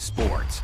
Sports.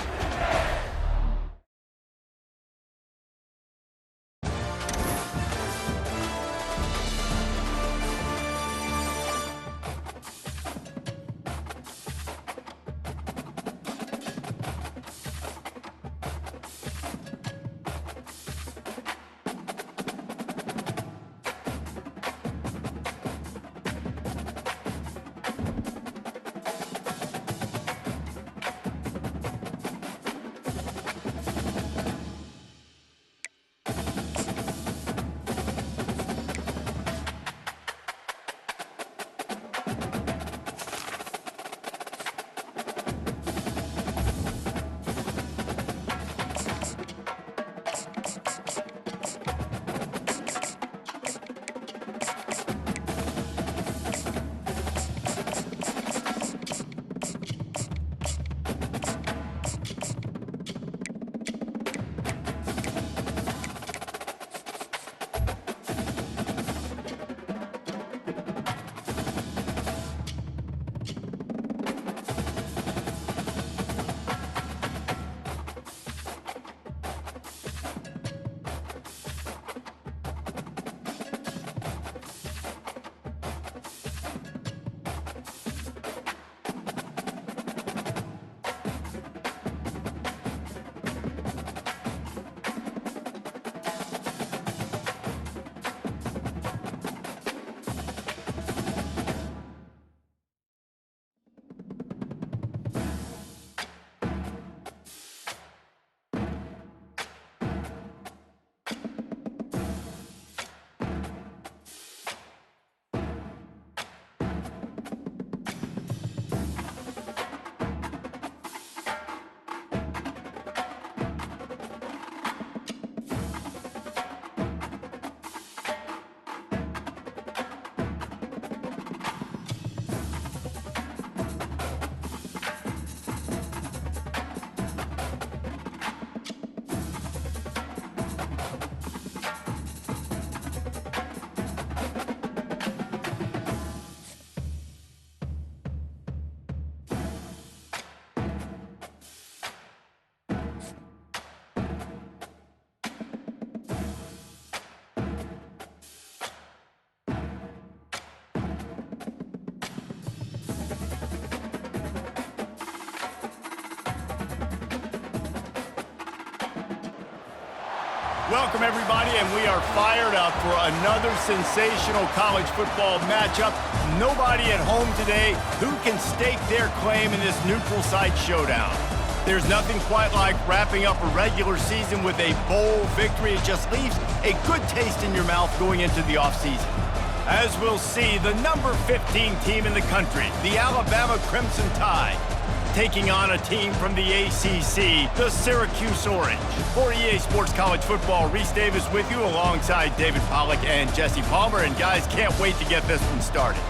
Welcome, everybody, and we are fired up for another sensational college football matchup. Nobody at home today who can stake their claim in this neutral site showdown. There's nothing quite like wrapping up a regular season with a bowl victory. It just leaves a good taste in your mouth going into the offseason. As we'll see, the number 15 team in the country, the Alabama Crimson Tide, taking on a team from the ACC, the Syracuse Orange. For EA Sports College Football, Reese Davis with you alongside David Pollack and Jesse Palmer. And guys, can't wait to get this one started.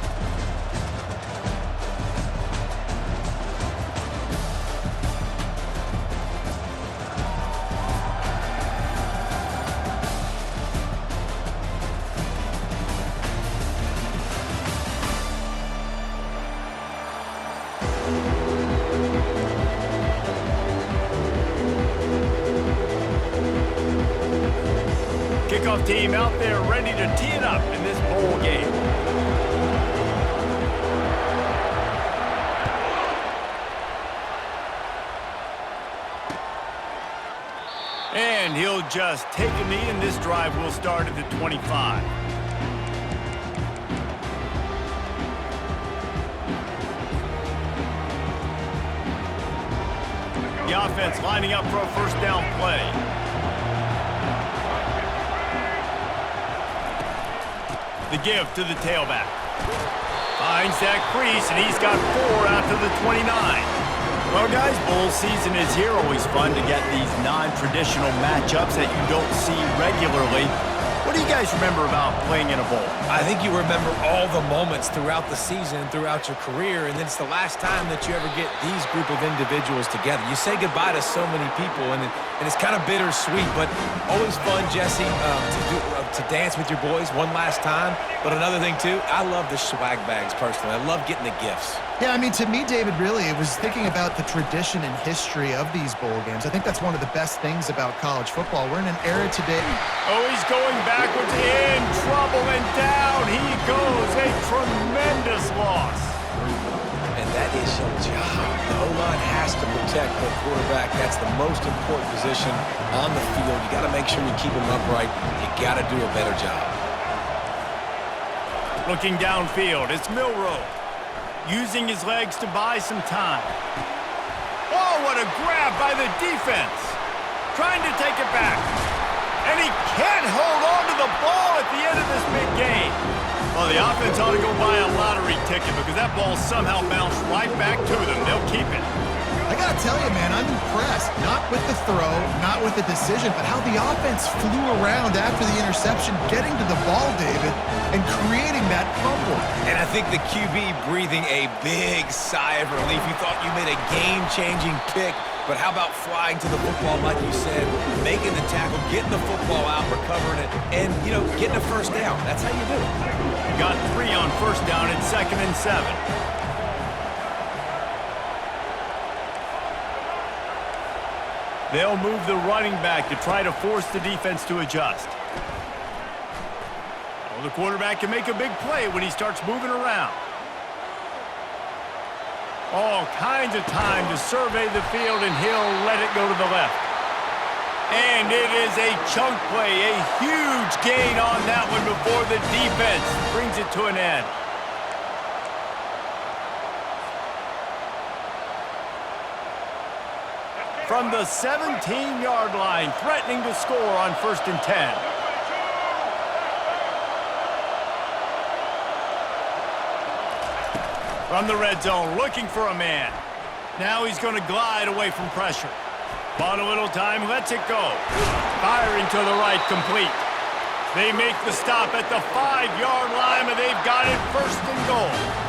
Kickoff team out there ready to tee it up in this bowl game. And he'll just take a knee, and this drive will start at the 25. The offense lining up for a first down play. The give to the tailback. Finds that crease, and he's got 4 out to the 29. Well, guys, bowl season is here. Always fun to get these non-traditional matchups that you don't see regularly. What do you guys remember about playing in a bowl? I think you remember all the moments throughout the season, throughout your career, and then it's the last time that you ever get these group of individuals together. You say goodbye to so many people, and it's kind of bittersweet, but always fun, Jesse, to dance with your boys one last time. But another thing, too, I love the swag bags, personally. I love getting the gifts. Yeah, I mean, to me, David, really, it was thinking about the tradition and history of these bowl games. I think that's one of the best things about college football. We're in an era today. Oh, he's going backwards, in trouble, and down he goes. A tremendous loss. And that is your job. The O-line has to protect the quarterback. That's the most important position on the field. You got to make sure you keep him upright. You got to do a better job. Looking downfield, it's Milroe. Using his legs to buy some time. Oh, what a grab by the defense. Trying to take it back. And he can't hold on to the ball at the end of this big game. Well, the offense ought to go buy a lottery ticket because that ball somehow bounced right back to them. They'll keep it. I got to tell you, man, I'm impressed. Not with the throw, not with the decision, but how the offense flew around after the interception, getting to the ball, David, and creating that fumble. And I think the QB breathing a big sigh of relief. You thought you made a game-changing pick, but how about flying to the football, like you said, making the tackle, getting the football out, recovering it, and, you know, getting a first down. That's how you do it. Got 3 on first down at 2nd and 7. They'll move the running back to try to force the defense to adjust. Well, the quarterback can make a big play when he starts moving around. All kinds of time to survey the field, and he'll let it go to the left. And it is a chunk play, a huge gain on that one before the defense brings it to an end. From the 17-yard line, threatening to score on 1st and 10. From the red zone, looking for a man. Now he's going to glide away from pressure. Bought a little time, lets it go. Firing to the right, complete. They make the stop at the 5-yard line, and they've got it 1st and goal.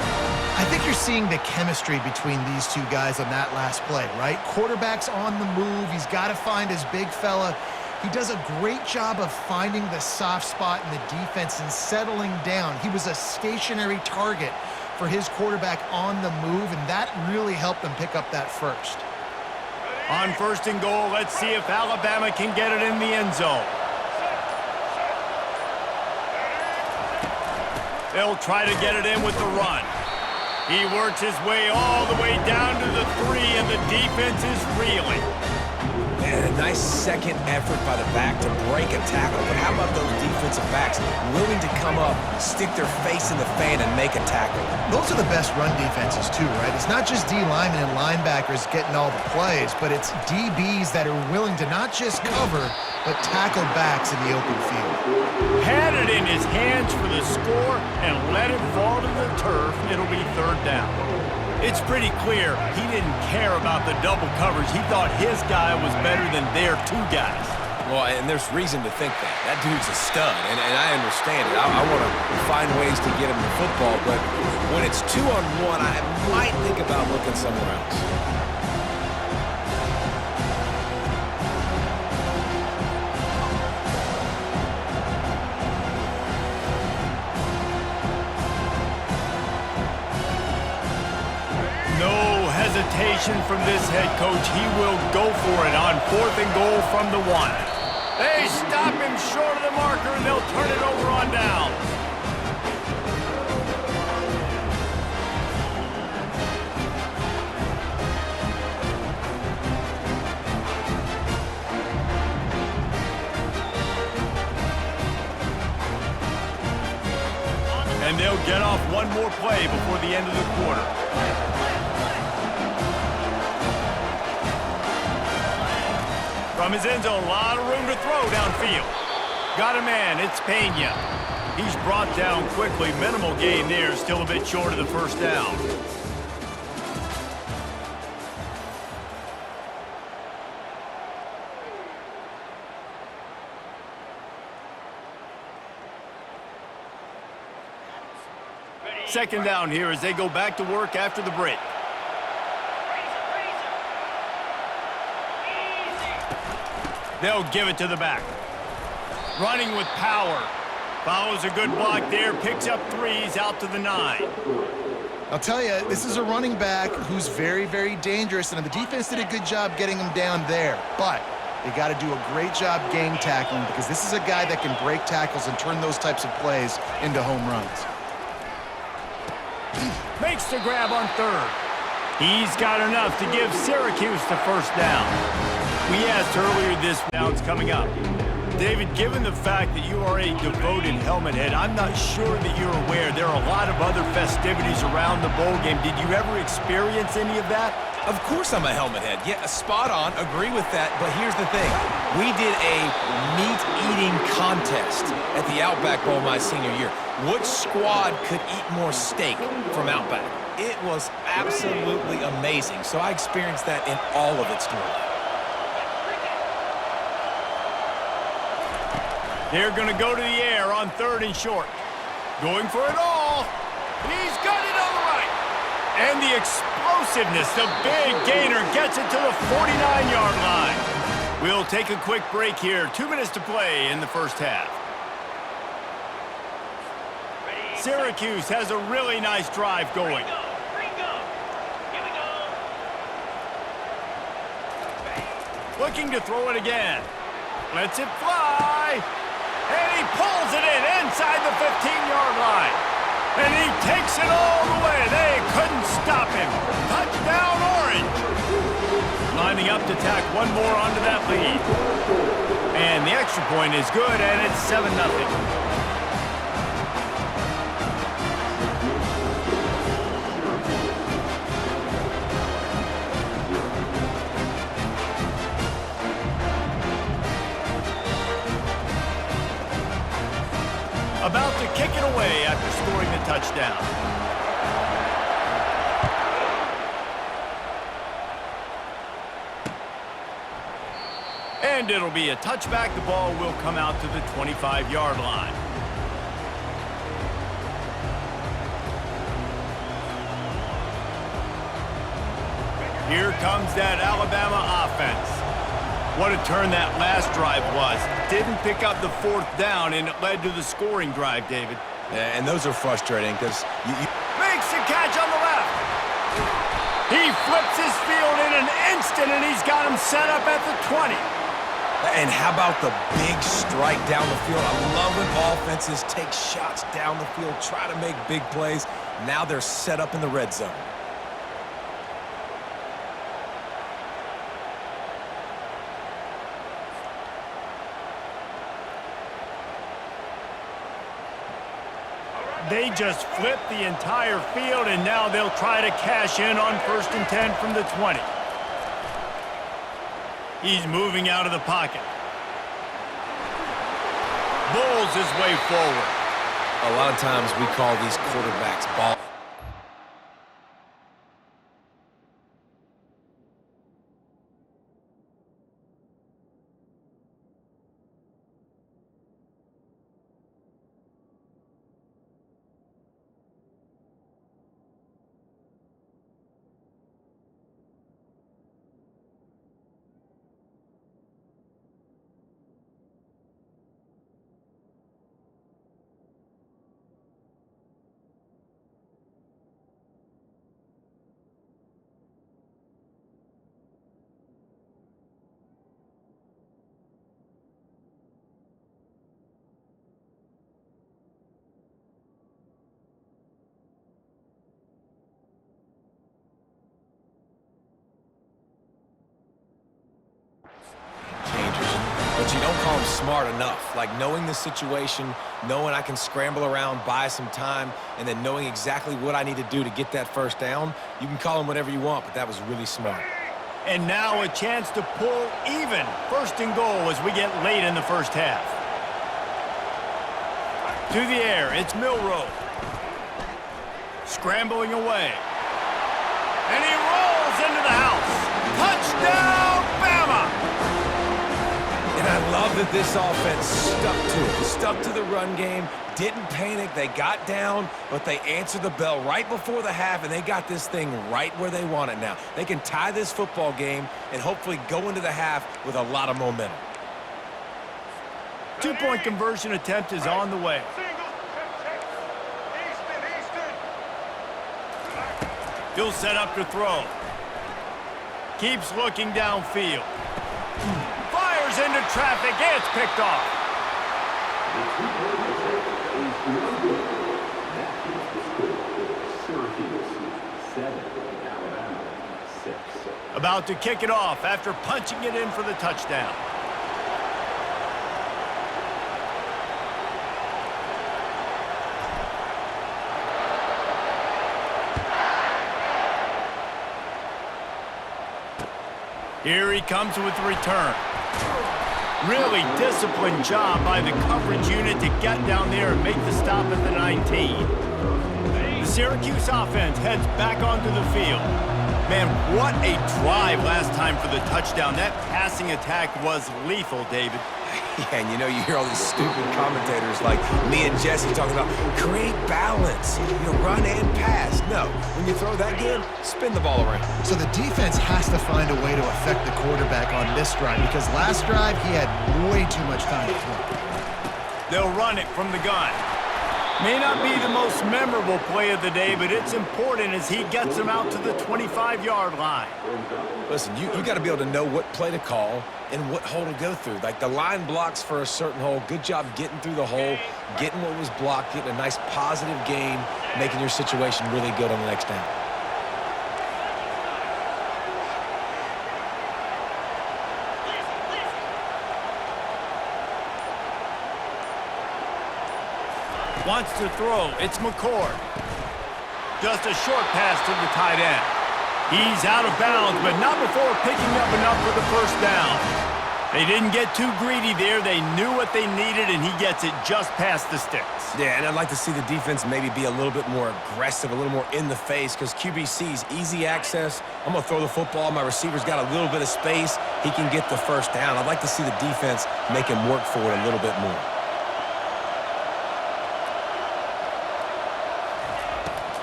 I think you're seeing the chemistry between these two guys on that last play, right? Quarterback's on the move. He's got to find his big fella. He does a great job of finding the soft spot in the defense and settling down. He was a stationary target for his quarterback on the move, and that really helped them pick up that first. On 1st and goal, let's see if Alabama can get it in the end zone. They'll try to get it in with the run. He works his way all the way down to the 3, and the defense is reeling. And a nice second effort by the back to break a tackle. But how about those defensive backs willing to come up, stick their face in the fan, and make a tackle? Those are the best run defenses too, right? It's not just D linemen and linebackers getting all the plays, but it's DBs that are willing to not just cover, but tackle backs in the open field. Had it in his hands for the score and let it fall to the turf. It'll be 3rd down. It's pretty clear he didn't care about the double coverage. He thought his guy was better than their 2 guys. Well, and there's reason to think that. That dude's a stud, and I understand it. I want to find ways to get him the football, but when it's 2-on-1, I might think about looking somewhere else. Hesitation from this head coach. He will go for it on 4th and goal from the 1. They stop him short of the marker, and they'll turn it over on down. And they'll get off one more play before the end of the quarter. From his end zone, a lot of room to throw downfield. Got a man, it's Pena. He's brought down quickly. Minimal gain there, still a bit short of the 1st down. Second down here as they go back to work after the break. They'll give it to the back. Running with power. Follows a good block there. Picks up 3s out to the 9. I'll tell you, this is a running back who's very, very dangerous, and the defense did a good job getting him down there. But they got to do a great job gang tackling because this is a guy that can break tackles and turn those types of plays into home runs. Makes the grab on third. He's got enough to give Syracuse the first down. We asked earlier this down's coming up. David, given the fact that you are a devoted helmet head, I'm not sure that you're aware there are a lot of other festivities around the bowl game. Did you ever experience any of that? Of course I'm a helmet head. Yeah, spot on. Agree with that. But here's the thing. We did a meat-eating contest at the Outback Bowl my senior year. Which squad could eat more steak from Outback? It was absolutely amazing. So I experienced that in all of its glory. They're going to go to the air on third and short. Going for it all. He's got it on the right. And the explosiveness, the big gainer gets it to the 49-yard line. We'll take a quick break here. 2 minutes to play in the first half. Syracuse has a really nice drive going. Looking to throw it again. Lets it fly. And he pulls it in inside the 15-yard line. And he takes it all the way. They couldn't stop him. Touchdown, Orange. Lining up to tack one more onto that lead. And the extra point is good, and it's 7-0. About to kick it away after scoring the touchdown. And it'll be a touchback. The ball will come out to the 25-yard line. Here comes that Alabama offense. What a turn that last drive was. Didn't pick up the fourth down, and it led to the scoring drive, David. Yeah, and those are frustrating because you... Makes the catch on the left. He flips his field in an instant, and he's got him set up at the 20. And how about the big strike down the field? I love when offenses take shots down the field, try to make big plays. Now they're set up in the red zone. They just flipped the entire field, and now they'll try to cash in on 1st and 10 from the 20. He's moving out of the pocket. Bowls his way forward. A lot of times we call these quarterbacks ball. But you don't call them smart enough. Like knowing the situation, knowing I can scramble around, buy some time, and then knowing exactly what I need to do to get that first down. You can call them whatever you want, but that was really smart. And now a chance to pull even. 1st and goal as we get late in the first half. To the air, it's Milroe. Scrambling away. And he rolls into the house. Touchdown, Bama! And I love that this offense stuck to the run game, didn't panic, they got down, but they answered the bell right before the half, and they got this thing right where they want it now. They can tie this football game and hopefully go into the half with a lot of momentum. 2-point conversion attempt is on the way. He'll set up to throw. Keeps looking downfield. Fires into traffic. It's picked off. About to kick it off after punching it in for the touchdown. Here he comes with the return. Really disciplined job by the coverage unit to get down there and make the stop at the 19. The Syracuse offense heads back onto the field. Man, what a drive last time for the touchdown. That passing attack was lethal, David. Yeah, and you hear all these stupid commentators like me and Jesse talking about create balance, run and pass. No, when you throw that good, spin the ball around. So the defense has to find a way to affect the quarterback on this drive because last drive he had way too much time to throw. They'll run it from the gun. May not be the most memorable play of the day, but it's important as he gets them out to the 25-yard line. Listen, you got to be able to know what play to call and what hole to go through. Like the line blocks for a certain hole. Good job getting through the hole, getting what was blocked, getting a nice positive gain, making your situation really good on the next down. Wants to throw. It's McCord. Just a short pass to the tight end. He's out of bounds, but not before picking up enough for the first down. They didn't get too greedy there. They knew what they needed, and he gets it just past the sticks. Yeah, and I'd like to see the defense maybe be a little bit more aggressive, a little more in the face, because QBC's easy access. I'm going to throw the football. My receiver's got a little bit of space. He can get the first down. I'd like to see the defense make him work for it a little bit more.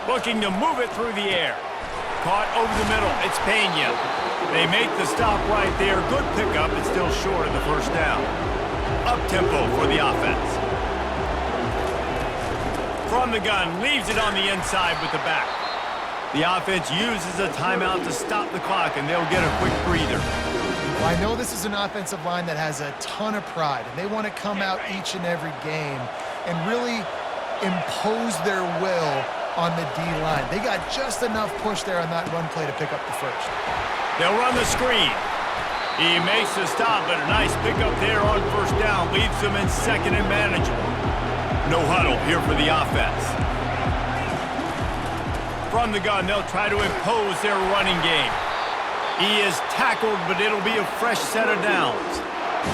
Looking to move it through the air. Caught over the middle. It's Pena. They make the stop right there. Good pickup. It's still short of the first down. Up-tempo for the offense. From the gun. Leaves it on the inside with the back. The offense uses a timeout to stop the clock, and they'll get a quick breather. Well, I know this is an offensive line that has a ton of pride, and they want to come out each and every game and really impose their will on the D-line. They got just enough push there on that run play to pick up the first. They'll run the screen. He makes the stop, but a nice pickup there on first down. Leaves them in second and manageable. No huddle here for the offense. From the gun, they'll try to impose their running game. He is tackled, but it'll be a fresh set of downs.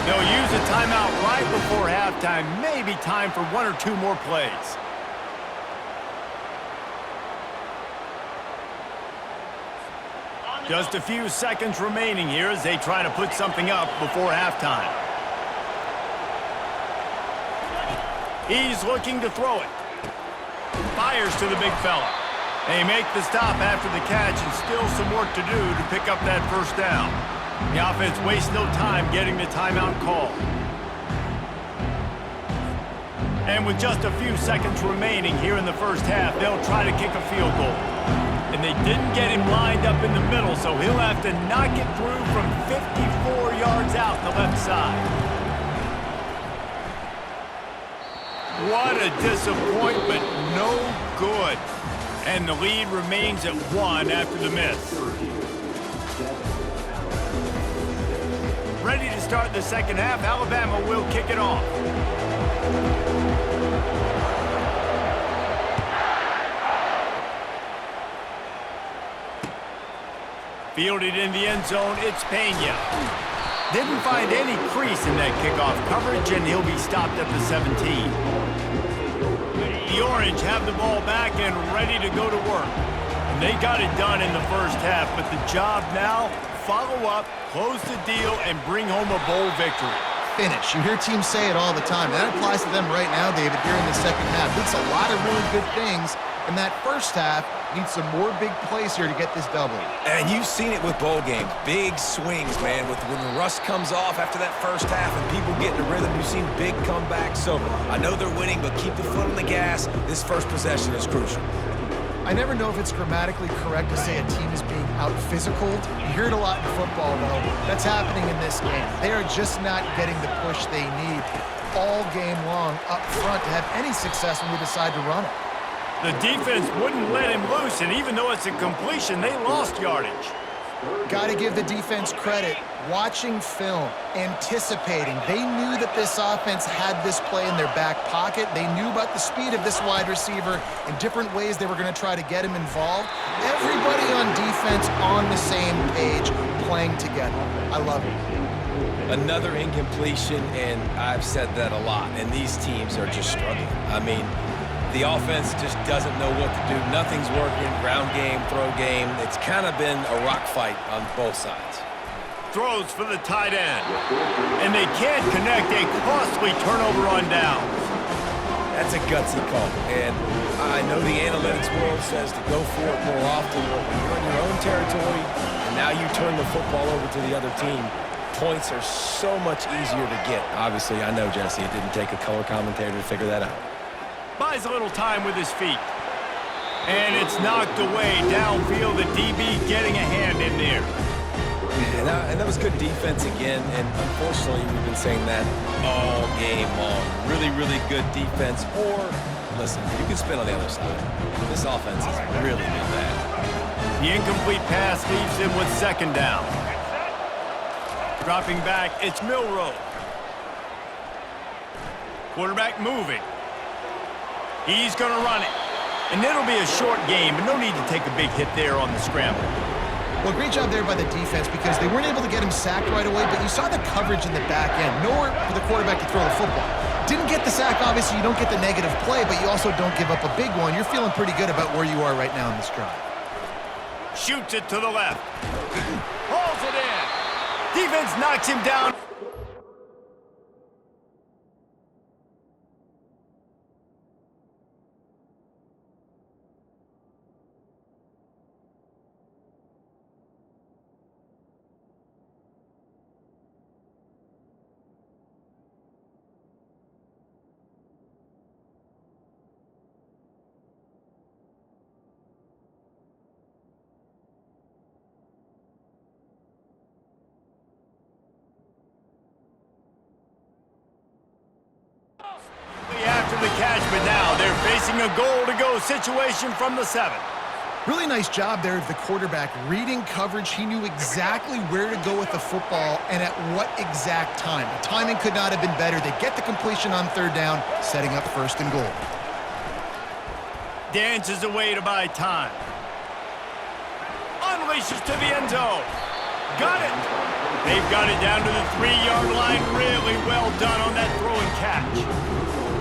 They'll use a timeout right before halftime. Maybe time for one or two more plays. Just a few seconds remaining here as they try to put something up before halftime. He's looking to throw it. Fires to the big fella. They make the stop after the catch and still some work to do to pick up that first down. The offense wastes no time getting the timeout called. And with just a few seconds remaining here in the first half, they'll try to kick a field goal. And they didn't get him lined up in the middle, so he'll have to knock it through from 54 yards out the left side. What a disappointment. No good. And the lead remains at 1 after the miss. Ready to start the second half. Alabama will kick it off. Fielded in the end zone, it's Pena. Didn't find any crease in that kickoff coverage, and he'll be stopped at the 17. The Orange have the ball back and ready to go to work. And they got it done in the first half, but the job now, follow up, close the deal, and bring home a bowl victory. Finish. You hear teams say it all the time. That applies to them right now, David, here in the second half. It's a lot of really good things in that first half. Needs some more big plays here to get this double. And you've seen it with bowl games. Big swings, man. When the rust comes off after that first half and people get in a rhythm, you've seen big comebacks. So I know they're winning, but keep the foot on the gas. This first possession is crucial. I never know if it's grammatically correct to say a team is being out-physicaled. You hear it a lot in football, though. That's happening in this game. They are just not getting the push they need all game long up front to have any success when we decide to run it. The defense wouldn't let him loose, and even though it's a completion, they lost yardage. Got to give the defense credit. Watching film, anticipating. They knew that this offense had this play in their back pocket. They knew about the speed of this wide receiver and different ways they were going to try to get him involved. Everybody on defense on the same page, playing together. I love it. Another incompletion, and I've said that a lot, and these teams are just struggling. I mean, the offense just doesn't know what to do. Nothing's working. Ground game, throw game. It's kind of been a rock fight on both sides. Throws for the tight end. And they can't connect a costly turnover on downs. That's a gutsy call. And I know the analytics world says to go for it more often, but when you're in your own territory and now you turn the football over to the other team, points are so much easier to get. Obviously, I know, Jesse, it didn't take a color commentator to figure that out. Buys a little time with his feet. And it's knocked away downfield. The DB getting a hand in there. And that was good defense again, and unfortunately, we've been saying that all game long. Really, really good defense. Or, listen, you can spin on the other side. This offense has really been bad. The incomplete pass leaves him with second down. Dropping back, it's Milroe. Quarterback moving. He's going to run it. And it'll be a short game, but no need to take a big hit there on the scramble. Well, great job there by the defense because they weren't able to get him sacked right away, but you saw the coverage in the back end. Nowhere for the quarterback to throw the football. Didn't get the sack, obviously. You don't get the negative play, but you also don't give up a big one. You're feeling pretty good about where you are right now in this drive. Shoots it to the left. Hauls it in. Defense knocks him down. After the catch, but now they're facing a goal-to-go situation from the 7. Really nice job there of the quarterback reading coverage. He knew exactly where to go with the football and at what exact time. The timing could not have been better. They get the completion on third down, setting up first and goal. Dances away to buy time. Unleashes to the end zone. Got it. They've got it down to the 3-yard line. Really well done on that throw and catch.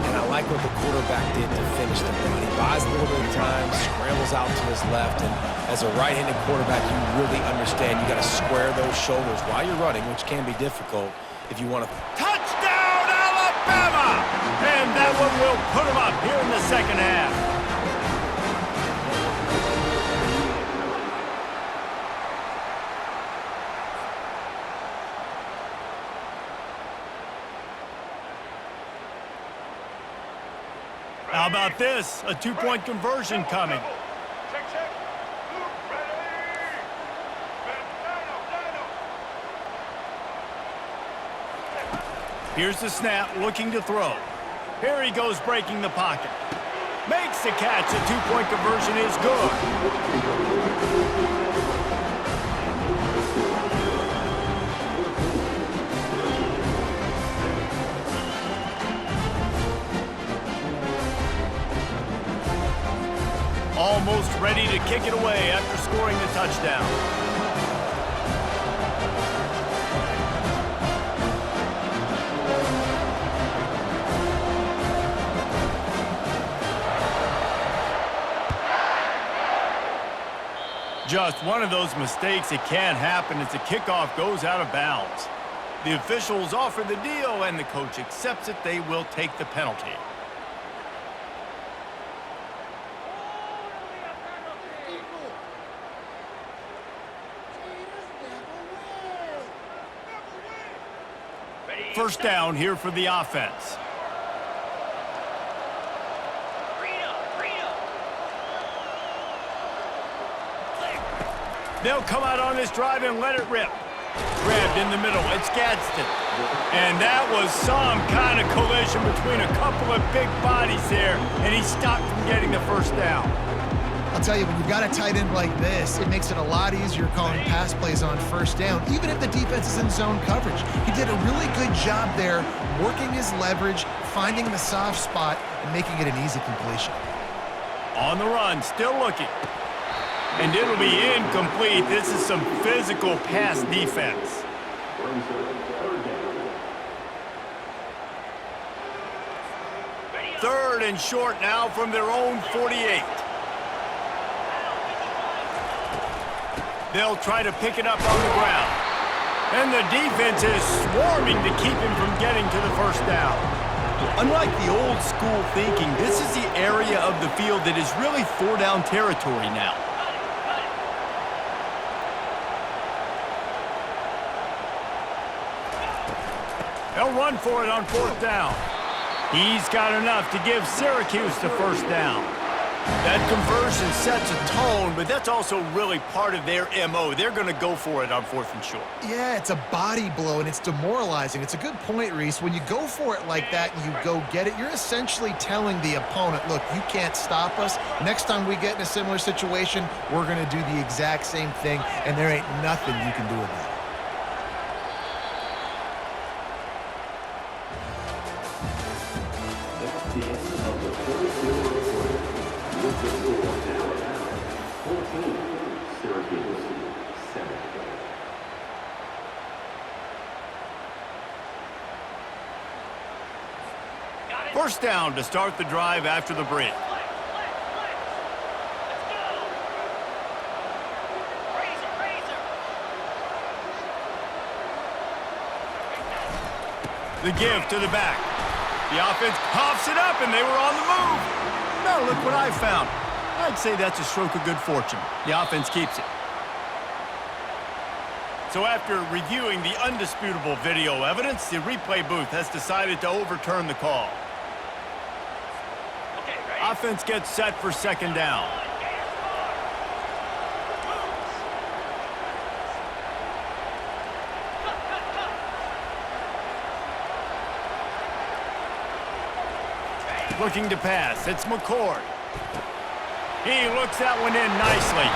And I like what the quarterback did to finish the run. He buys a little bit of time, scrambles out to his left, and as a right-handed quarterback, you really understand you got to square those shoulders while you're running, which can be difficult if you want to. Touchdown, Alabama! And that one will put them up here in the second half. How about this? A 2-point conversion coming. Here's the snap, looking to throw. Here he goes, breaking the pocket. Makes the catch. A 2-point conversion is good. Almost ready to kick it away after scoring the touchdown. Just one of those mistakes. It can't happen as the kickoff goes out of bounds. The officials offer the deal, and the coach accepts it. They will take the penalty. First down here for the offense. They'll come out on this drive and let it rip. Grabbed in the middle. It's Gadsden. And that was some kind of collision between a couple of big bodies there, and he stopped from getting the first down. I'll tell you, when you've got a tight end like this, it makes it a lot easier calling pass plays on first down, even if the defense is in zone coverage. He did a really good job there, working his leverage, finding the soft spot, and making it an easy completion. On the run, still looking. And it'll be incomplete. This is some physical pass defense. Third and short now from their own 48. They'll try to pick it up on the ground. And the defense is swarming to keep him from getting to the first down. Unlike the old school thinking, this is the area of the field that is really four-down territory now. They'll run for it on fourth down. He's got enough to give Syracuse the first down. That conversion sets a tone, but that's also really part of their MO. They're going to go for it on fourth and short. Yeah, it's a body blow, and it's demoralizing. It's a good point, Reese. When you go for it like that and you go get it, you're essentially telling the opponent, look, you can't stop us. Next time we get in a similar situation, we're going to do the exact same thing, and there ain't nothing you can do about it. First down to start the drive after the break. The give to the back. The offense pops it up, and they were on the move. Now look what I found. I'd say that's a stroke of good fortune. The offense keeps it. So after reviewing the undisputable video evidence, the replay booth has decided to overturn the call. Offense gets set for second down. Looking to pass. It's McCord. He looks that one in nicely.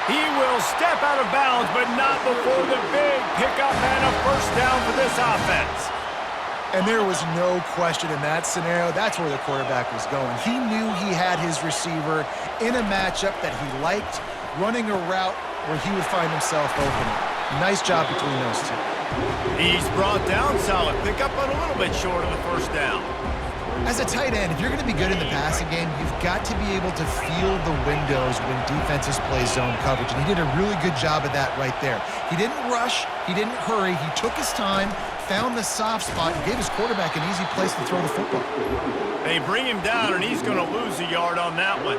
He will step out of bounds, but not before the big pickup and a first down for this offense. And there was no question in that scenario. That's where the quarterback was going. He knew he had his receiver in a matchup that he liked, running a route where he would find himself open. Nice job between those two. He's brought down. Solid pickup, but a little bit short of the first down. As a tight end, if you're going to be good in the passing game, you've got to be able to feel the windows when defenses play zone coverage. And he did a really good job of that right there. He didn't rush. He didn't hurry. He took his time, found the soft spot, and gave his quarterback an easy place to throw the football. They bring him down, and he's going to lose a yard on that one.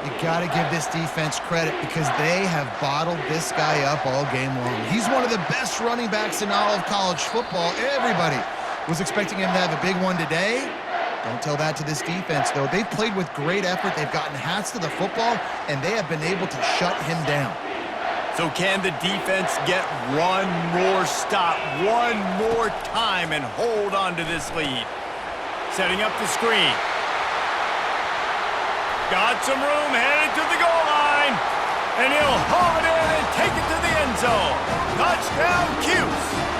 You got to give this defense credit because they have bottled this guy up all game long. He's one of the best running backs in all of college football. Everybody was expecting him to have a big one today. Don't tell that to this defense, though. They've played with great effort. They've gotten hats to the football, and they have been able to shut him down. So can the defense get one more stop, one more time, and hold on to this lead? Setting up the screen. Got some room, headed to the goal line. And he'll haul it in and take it to the end zone. Touchdown, Cuse.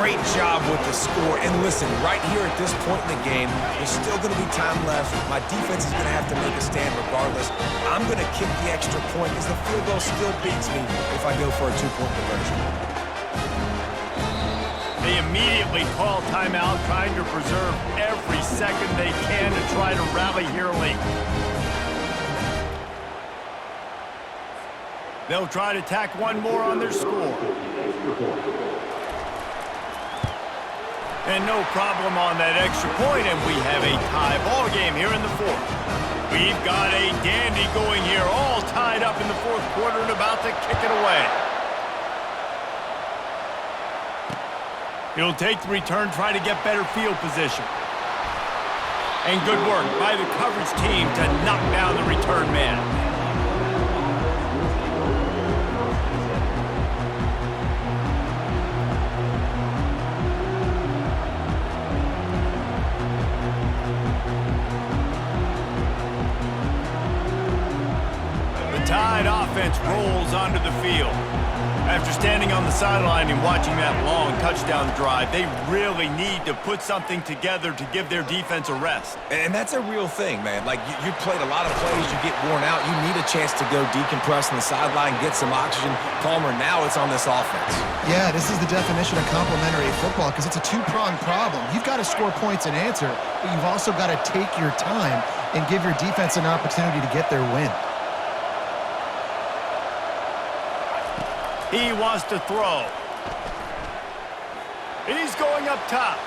Great job with the score. And listen, right here at this point in the game, there's still going to be time left. My defense is going to have to make a stand regardless. I'm going to kick the extra point because the field goal still beats me if I go for a two-point conversion. They immediately call timeout, trying to preserve every second they can to try to rally here late. They'll try to tack one more on their score. And no problem on that extra point, and we have a tie ball game here in the fourth. We've got a dandy going here, all tied up in the fourth quarter and about to kick it away. He'll take the return, try to get better field position. And good work by the coverage team to knock down the return man. Tide offense rolls onto the field. After standing on the sideline and watching that long touchdown drive, they really need to put something together to give their defense a rest. And that's a real thing, man. Like, you played a lot of plays, you get worn out, you need a chance to go decompress on the sideline, get some oxygen. Palmer, now it's on this offense. Yeah, this is the definition of complementary football because it's a two-pronged problem. You've got to score points and answer, but you've also got to take your time and give your defense an opportunity to get their win. He wants to throw. He's going up top.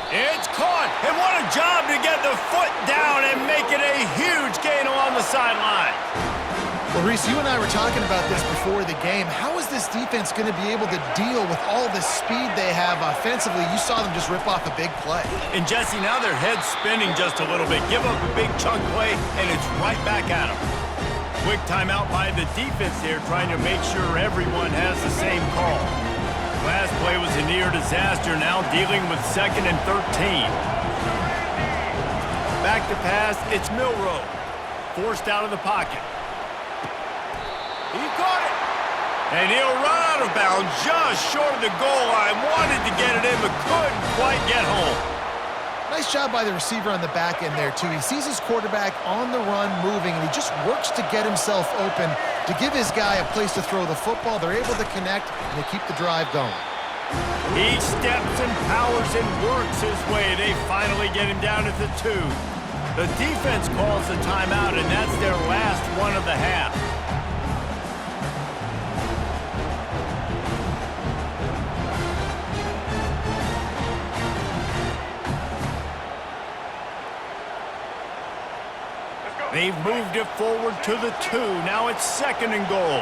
It's caught. And what a job to get the foot down and make it a huge gain along the sideline. Well, Reese, you and I were talking about this before the game. How is this defense going to be able to deal with all the speed they have offensively? You saw them just rip off a big play. And Jesse, now their head's spinning just a little bit. Give up a big chunk play, and it's right back at them. Quick timeout by the defense there, trying to make sure everyone has the same call. Last play was a near disaster, now dealing with 2nd and 13. Back to pass, it's Milroe. Forced out of the pocket. He caught it. And he'll run out of bounds just short of the goal line. Wanted to get it in, but couldn't quite get home. Nice job by the receiver on the back end there, too. He sees his quarterback on the run moving, and he just works to get himself open to give his guy a place to throw the football. They're able to connect, and they keep the drive going. He steps and powers and works his way. They finally get him down at the 2. The defense calls the timeout, and that's their last one of the half. They've moved it forward to the 2. Now it's 2nd and goal.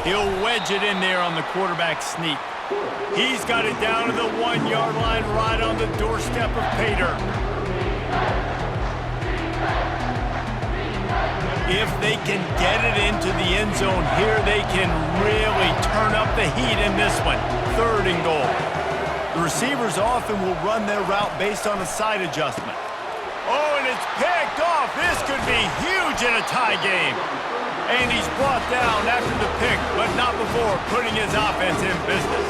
He'll wedge it in there on the quarterback sneak. He's got it down to the 1-yard line right on the doorstep of Pater. If they can get it into the end zone here, they can really turn up the heat in this one. 3rd and goal. The receivers often will run their route based on a side adjustment. Oh, and it's picked off. This could be huge in a tie game. And he's brought down after the pick, but not before putting his offense in business.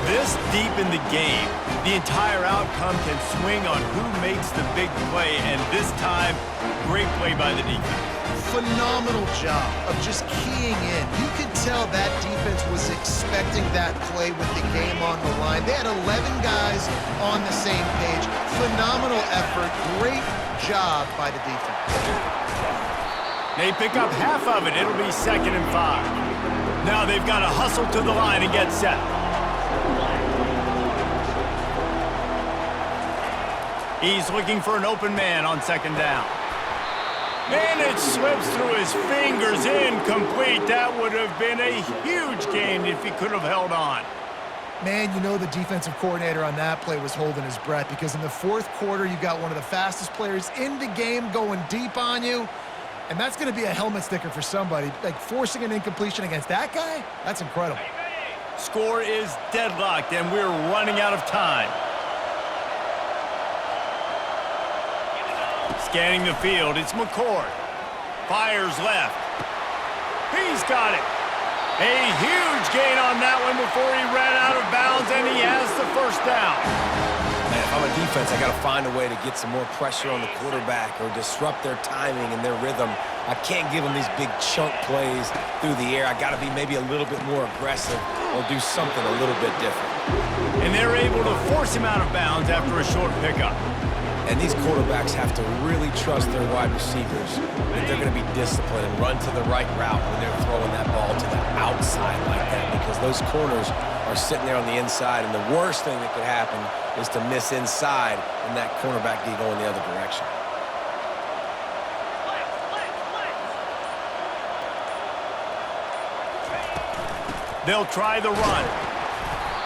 This deep in the game, the entire outcome can swing on who makes the big play, and this time, great play by the defense. Phenomenal job of just keying in. You could tell that defense was expecting that play with the game on the line. They had 11 guys on the same page. Phenomenal effort. Great job by the defense. They pick up half of it. It'll be 2nd and 5. Now they've got to hustle to the line and get set. He's looking for an open man on 2nd down. And it slips through his fingers, incomplete. That would have been a huge gain if he could have held on. Man, you know the defensive coordinator on that play was holding his breath because in the 4th quarter, you got one of the fastest players in the game going deep on you. And that's going to be a helmet sticker for somebody. Like, forcing an incompletion against that guy, that's incredible. Score is deadlocked, and we're running out of time. Scanning the field, it's McCord. Fires left. He's got it. A huge gain on that one before he ran out of bounds, and he has the 1st down. Man, if I'm a defense, I got to find a way to get some more pressure on the quarterback or disrupt their timing and their rhythm. I can't give them these big chunk plays through the air. I got to be maybe a little bit more aggressive or do something a little bit different. And they're able to force him out of bounds after a short pickup. And these quarterbacks have to really trust their wide receivers that they're going to be disciplined and run to the right route when they're throwing that ball to the outside like that, because those corners are sitting there on the inside, and the worst thing that could happen is to miss inside and that cornerback be going the other direction. They'll try the run.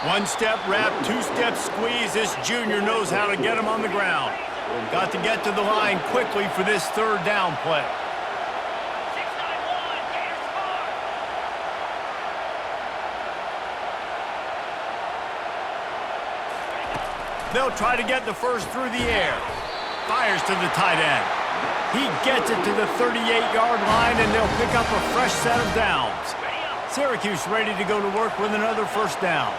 1-step wrap, 2-step squeeze. This junior knows how to get him on the ground. Got to get to the line quickly for this 3rd down play. They'll try to get the 1st through the air. Fires to the tight end. He gets it to the 38-yard line, and they'll pick up a fresh set of downs. Syracuse ready to go to work with another first down.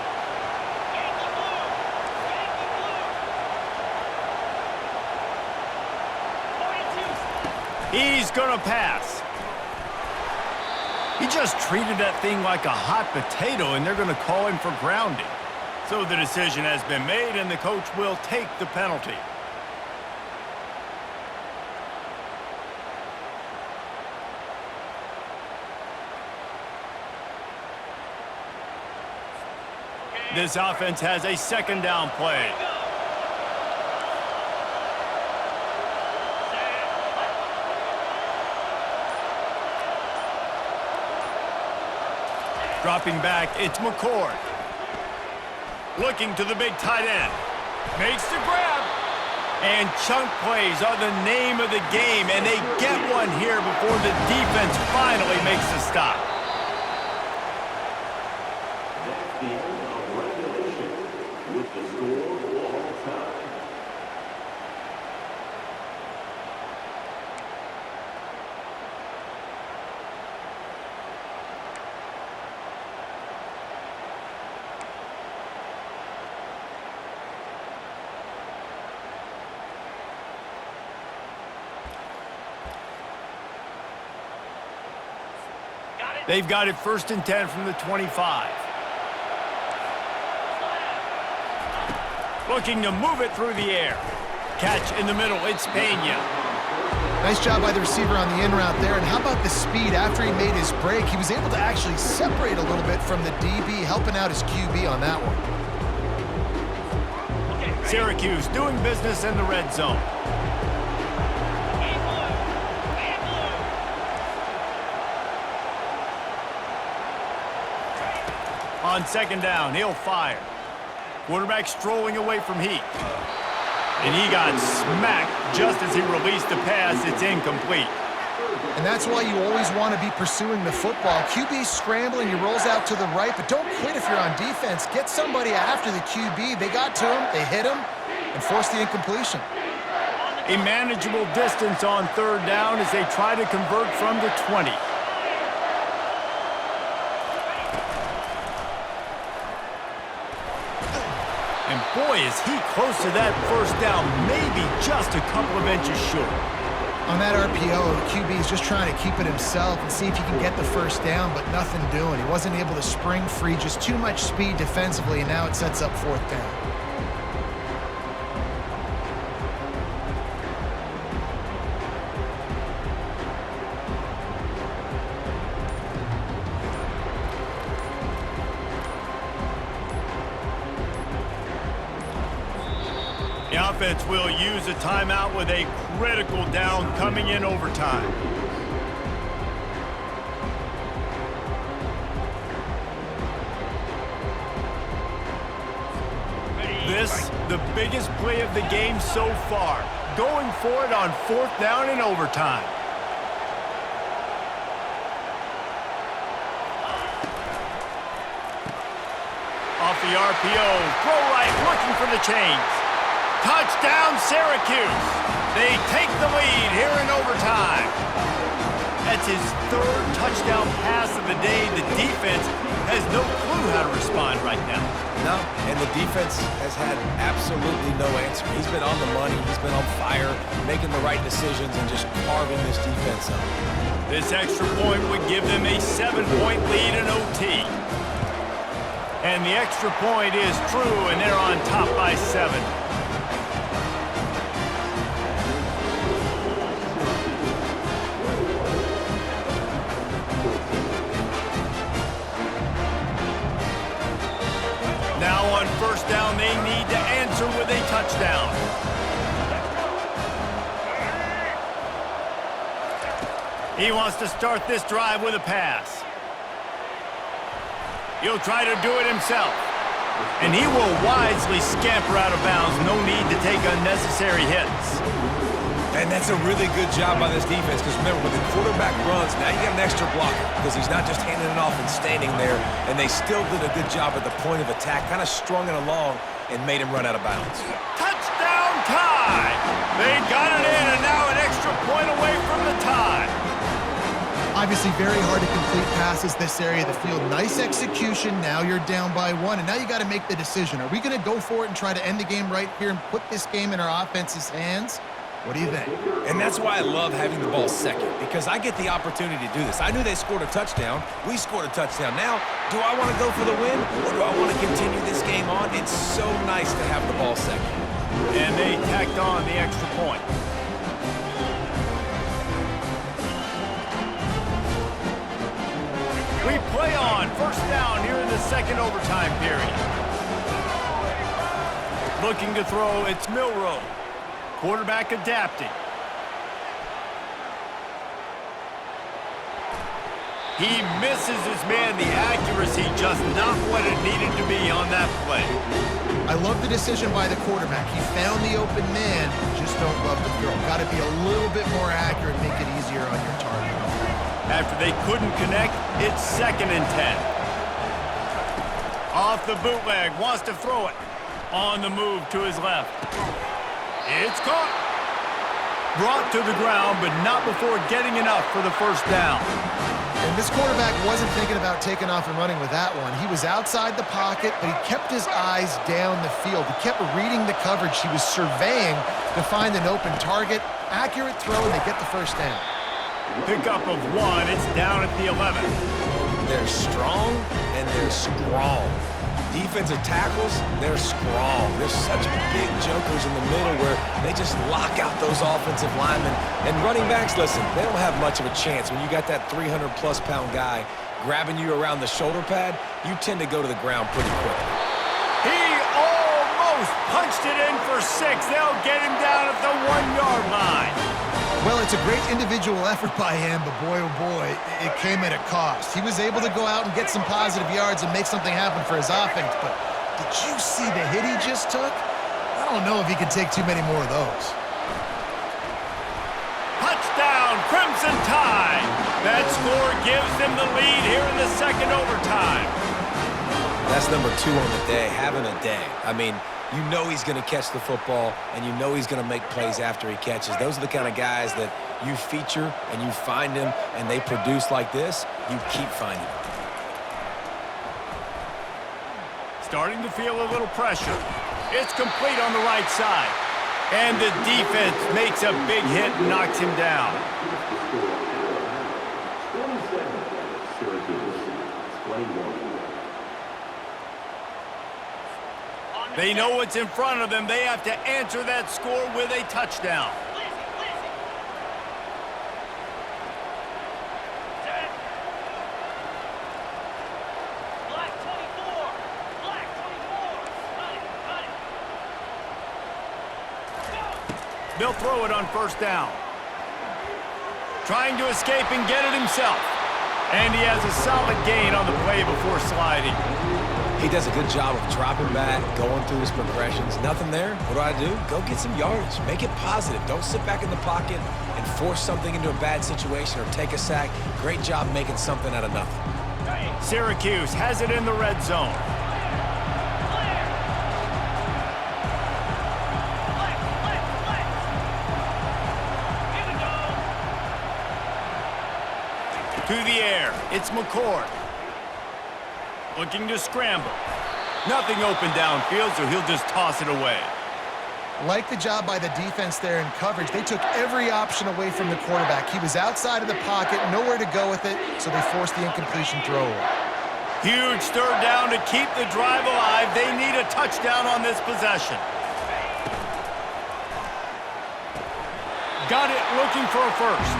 He's going to pass. He just treated that thing like a hot potato, and they're going to call him for grounding. So the decision has been made, and the coach will take the penalty. This offense has a second down play. Dropping back, it's McCord. Looking to the big tight end. Makes the grab. And chunk plays are the name of the game, and they get one here before the defense finally makes the stop. That's the end of regulation with the score all time. They've got it 1st and 10 from the 25. Looking to move it through the air. Catch in the middle, it's Pena. Nice job by the receiver on the in route there. And how about the speed? After he made his break, he was able to actually separate a little bit from the DB, helping out his QB on that one. Syracuse doing business in the red zone. On second down, he'll fire. Quarterback strolling away from Heat. And he got smacked just as he released the pass. It's incomplete. And that's why you always want to be pursuing the football. QB's scrambling, he rolls out to the right, but don't quit if you're on defense. Get somebody after the QB. They got to him, they hit him, and forced the incompletion. A manageable distance on third down as they try to convert from the 20. And boy, is he close to that first down, maybe just a couple of inches short. On that RPO, the QB is just trying to keep it himself and see if he can get the first down, but nothing doing. He wasn't able to spring free, just too much speed defensively, and now it sets up 4th down. The offense will use a timeout with a critical down coming in overtime. This, the biggest play of the game so far. Going for it on 4th down in overtime. Off the RPO, throw right, looking for the chains. Touchdown, Syracuse. They take the lead here in overtime. That's his 3rd touchdown pass of the day. The defense has no clue how to respond right now. No, and the defense has had absolutely no answer. He's been on the money. He's been on fire, making the right decisions and just carving this defense up. This extra point would give them a 7-point lead in OT. And the extra point is true, and they're on top by 7. Now on first down, they need to answer with a touchdown. He wants to start this drive with a pass. He'll try to do it himself. And he will wisely scamper out of bounds. No need to take unnecessary hits. And that's a really good job by this defense because remember, when the quarterback runs, now you got an extra blocker because he's not just handing it off and standing there, and they still did a good job at the point of attack, kind of strung it along and made him run out of bounds. Touchdown, tie. They got it in, and now an extra point away from the tie. Obviously very hard to complete passes this area of the field. Nice execution. Now you're down by 1, and now you got to make the decision. Are we going to go for it and try to end the game right here and put this game in our offense's hands? What do you think? And that's why I love having the ball second, because I get the opportunity to do this. I knew they scored a touchdown. We scored a touchdown. Now, do I want to go for the win, or do I want to continue this game on? It's so nice to have the ball second. And they tacked on the extra point. We play on first down here in the second overtime period. Looking to throw, it's Milroe. Quarterback adapting. He misses his man. The accuracy just not what it needed to be on that play. I love the decision by the quarterback. He found the open man, just don't love the throw. Got to be a little bit more accurate, make it easier on your target. After they couldn't connect, it's 2nd and 10. Off the bootleg, wants to throw it. On the move to his left. It's caught. Brought to the ground, but not before getting enough for the first down. And this quarterback wasn't thinking about taking off and running with that one. He was outside the pocket, but he kept his eyes down the field. He kept reading the coverage. He was surveying to find an open target. Accurate throw, and they get the first down. Pickup of 1. It's down at the 11. They're strong, and they're strong. Defensive tackles, they're strong. They're such big jokers in the middle where they just lock out those offensive linemen. And running backs, listen, they don't have much of a chance. When you got that 300-plus pound guy grabbing you around the shoulder pad, you tend to go to the ground pretty quickly. He almost punched it in for 6. They'll get him down at the 1-yard line. Well, it's a great individual effort by him, but boy, oh boy, it came at a cost. He was able to go out and get some positive yards and make something happen for his offense, but did you see the hit he just took? I don't know if he can take too many more of those. Touchdown, Crimson Tide. That score gives them the lead here in the second overtime. That's number 2 on the day, having a day. I mean, you know he's going to catch the football, and you know he's going to make plays after he catches. Those are the kind of guys that you feature and you find them, and they produce like this, you keep finding them. Starting to feel a little pressure. It's complete on the right side. And the defense makes a big hit and knocks him down. They know what's in front of them. They have to answer that score with a touchdown. They'll throw it on first down. Trying to escape and get it himself. And he has a solid gain on the play before sliding. He does a good job of dropping back, going through his progressions. Nothing there. What do? Go get some yardage. Make it positive. Don't sit back in the pocket and force something into a bad situation or take a sack. Great job making something out of nothing. Syracuse has it in the red zone. To the air, it's McCord. Looking to scramble. Nothing open downfield, so he'll just toss it away. Like the job by the defense there in coverage. They took every option away from the quarterback. He was outside of the pocket, nowhere to go with it, so they forced the incompletion throw away. Huge third down to keep the drive alive. They need a touchdown on this possession. Got it, looking for a first.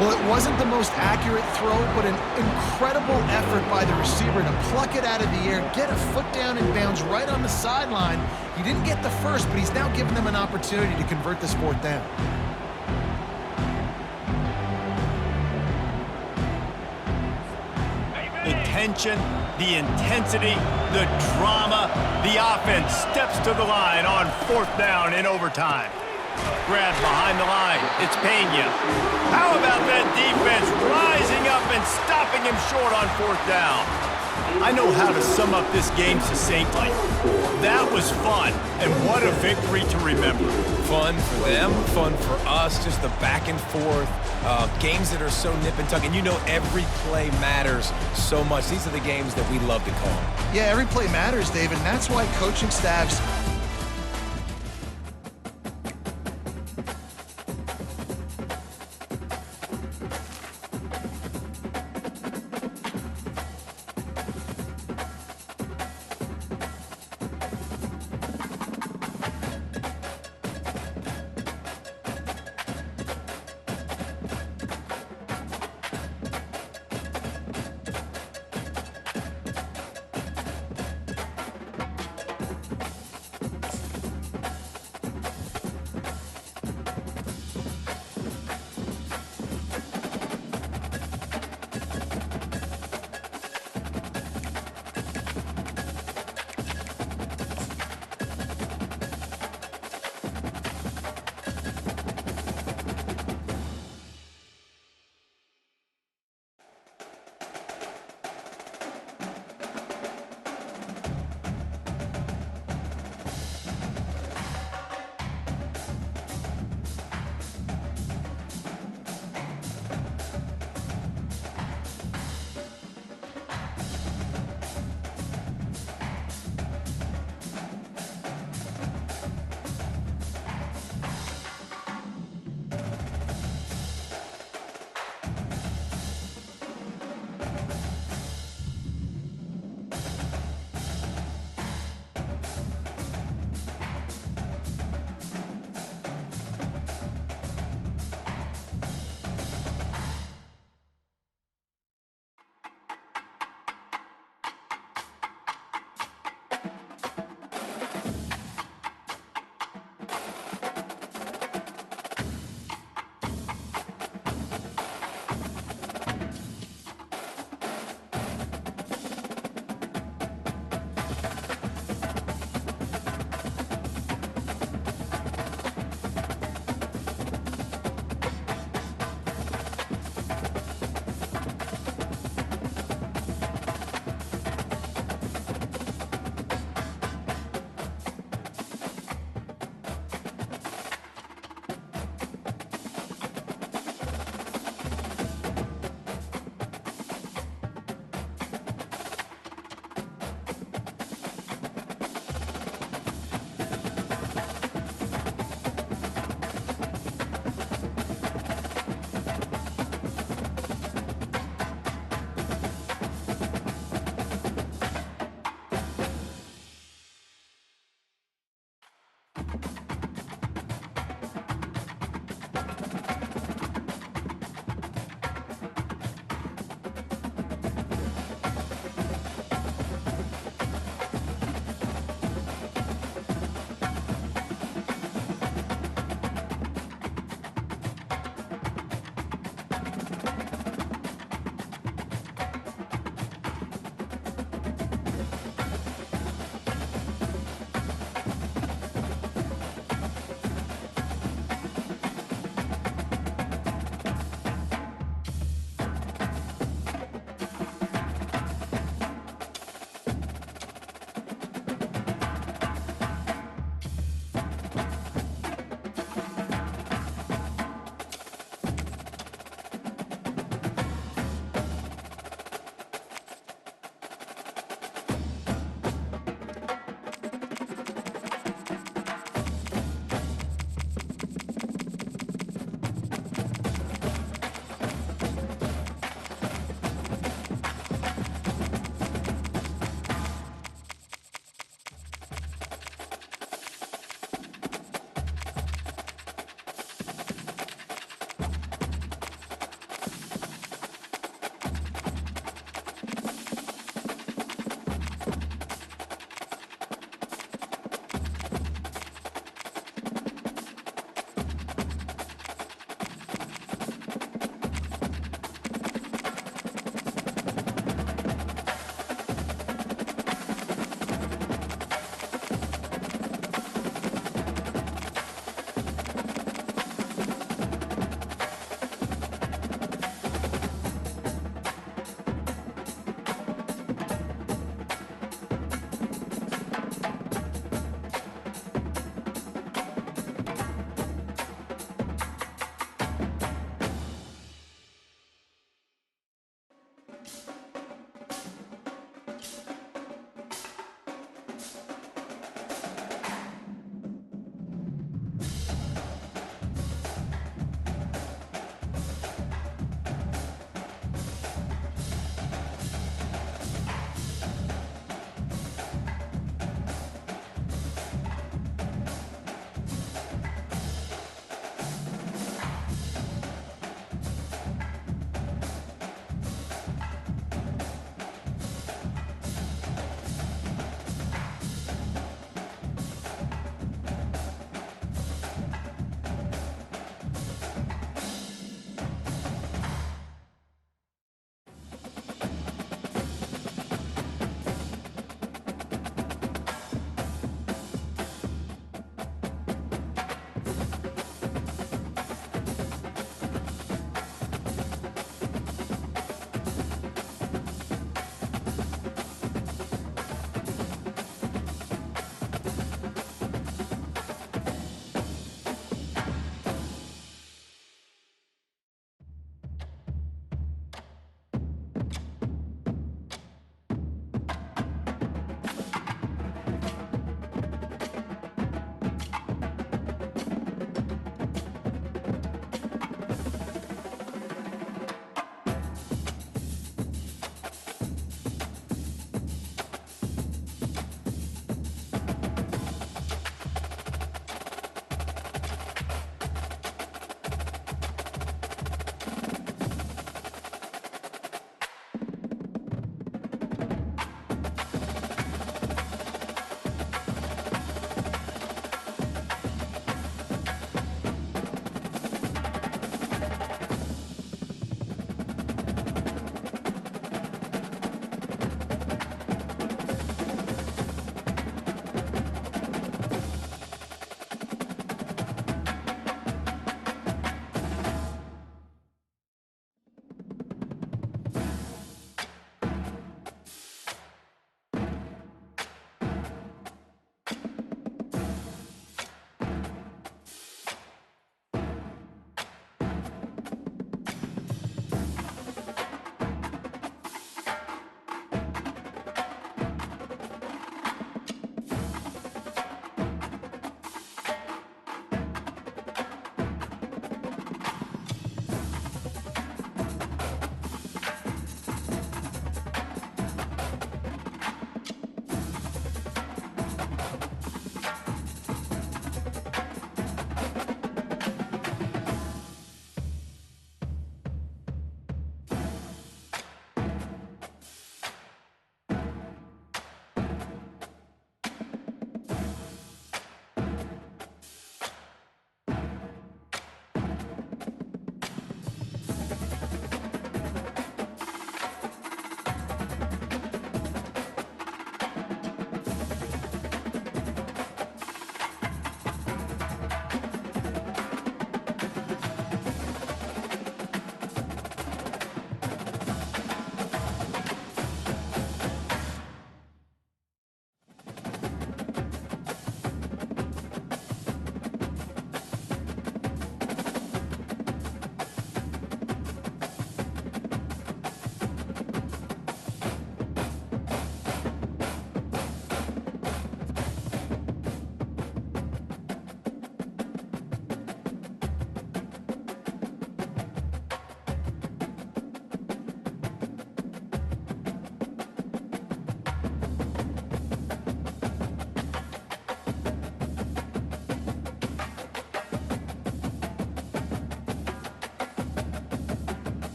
Well, it wasn't the most accurate throw, but an incredible effort by the receiver to pluck it out of the air, get a foot down and bounce right on the sideline. He didn't get the first, but he's now giving them an opportunity to convert this 4th down. The tension, the intensity, the drama, the offense steps to the line on 4th down in overtime. Grab behind the line. It's Pena. How about that defense rising up and stopping him short on 4th down? I know how to sum up this game succinctly. That was fun, and what a victory to remember. Fun for them, fun for us, just the back and forth, games that are so nip and tuck, and you know every play matters so much. These are the games that we love to call. Yeah, every play matters, David, and that's why coaching staffs